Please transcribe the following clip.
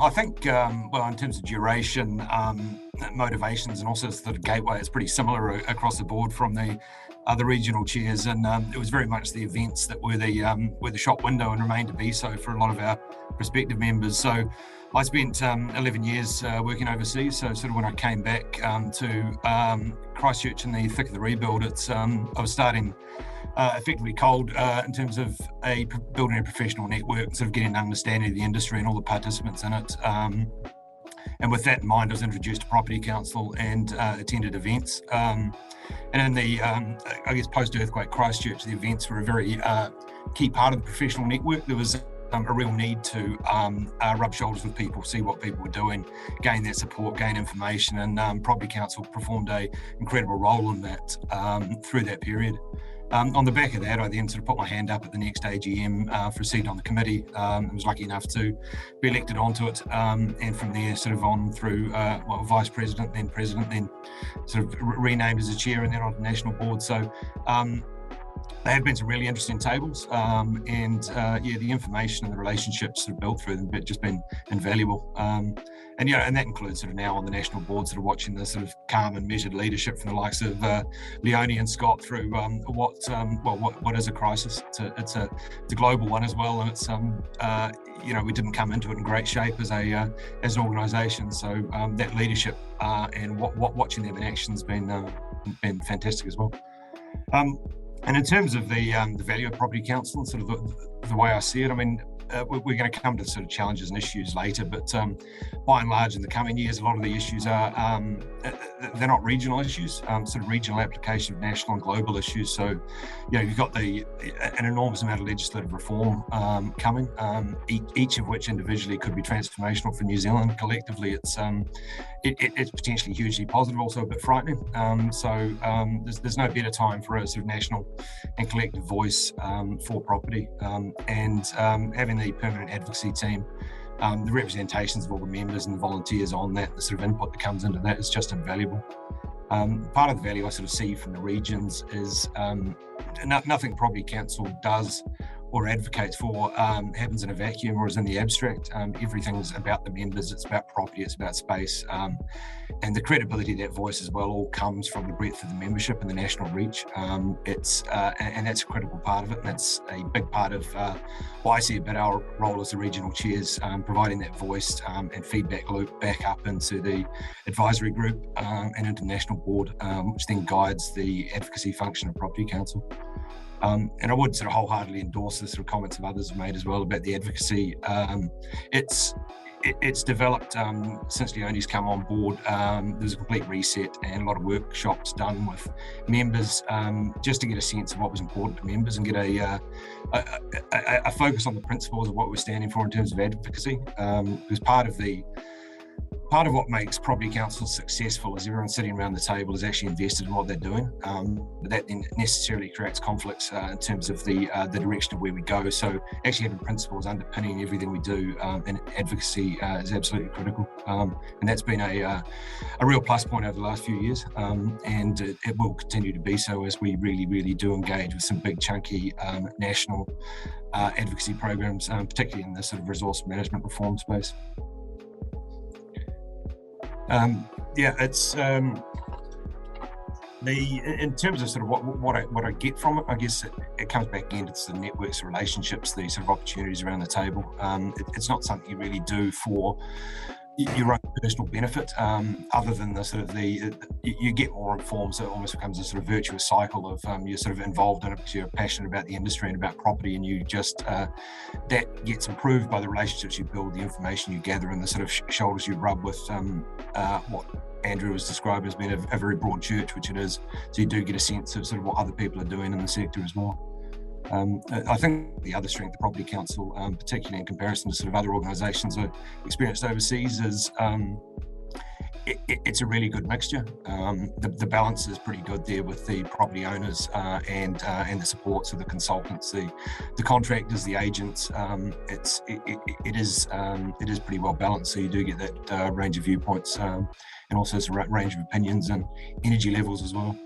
I think, well, in terms of duration, motivations, and also sort of gateway, it's pretty similar across the board from the regional chairs, and it was very much the events that were the shop window and remain to be so for a lot of our prospective members. So I spent 11 years working overseas. So sort of when I came back to Christchurch in the thick of the rebuild, I was starting effectively cold in terms of building a professional network, sort of getting an understanding of the industry and all the participants in it. And with that in mind, I was introduced to Property Council and attended events. And in the, I guess, post-earthquake Christchurch, the events were a very key part of the professional network. There was a real need to rub shoulders with people, see what people were doing, gain that support, gain information, and Property Council performed an incredible role in that through that period. On the back of that, I then sort of put my hand up at the next AGM for a seat on the committee. I was lucky enough to be elected onto it, and from there sort of on through vice president, then president, then sort of renamed as a chair, and then on the national board. So they have been some really interesting tables, and the information and the relationships sort of built through them have just been invaluable. And that includes sort of now on the national board, sort of watching the sort of calm and measured leadership from the likes of Leonie and Scott through what is a crisis. It's a global one as well, and it's we didn't come into it in great shape as an organisation. So that leadership and watching them in action has been fantastic as well. And in terms of the value of Property Council, sort of the way I see it, I mean, we're going to come to sort of challenges and issues later, but by and large in the coming years, a lot of the issues are, they're not regional issues, sort of regional application of national and global issues. So, you've got an enormous amount of legislative reform coming, each of which individually could be transformational for New Zealand. Collectively, it's potentially hugely positive, also a bit frightening. There's no better time for a sort of national and collective voice for property, and having the permanent advocacy team, the representations of all the members and the volunteers on that, the sort of input that comes into that is just invaluable. Part of the value I sort of see from the regions is nothing Property Council does or advocates for happens in a vacuum or is in the abstract. Everything's about the members, it's about property, it's about space, and the credibility of that voice as well all comes from the breadth of the membership and the national reach. And that's a critical part of it, and that's a big part of what I see about our role as the regional chairs, providing that voice and feedback loop back up into the advisory group and into the national board, which then guides the advocacy function of Property Council. And I would sort of wholeheartedly endorse the sort of comments of others have made as well about the advocacy. It's developed since Leonie's come on board. There's a complete reset and a lot of workshops done with members just to get a sense of what was important to members and get a focus on the principles of what we're standing for in terms of advocacy. Because part of what makes Property Council successful is everyone sitting around the table is actually invested in what they're doing. But that then necessarily creates conflicts in terms of the direction of where we go. So actually having principles underpinning everything we do in advocacy is absolutely critical. And that's been a real plus point over the last few years. And it will continue to be so as we really, really do engage with some big chunky national advocacy programs, particularly in the sort of resource management reform space. It's in terms of sort of what I get from it, I guess it comes back again to the networks, relationships, the sort of opportunities around the table. It's not something you really do for your own personal benefit, other than the sort of you get more informed, so it almost becomes a sort of virtuous cycle of you're sort of involved in it because you're passionate about the industry and about property, and you just that gets improved by the relationships you build, the information you gather, and the sort of shoulders you rub with what Andrew has described as being a very broad church, which it is. So you do get a sense of sort of what other people are doing in the sector as well. I think the other strength of Property Council, particularly in comparison to sort of other organisations I've experienced overseas, is it's a really good mixture. The balance is pretty good there with the property owners and the supports of the consultants, the contractors, the agents. It is pretty well balanced. So you do get that range of viewpoints and also a range of opinions and energy levels as well.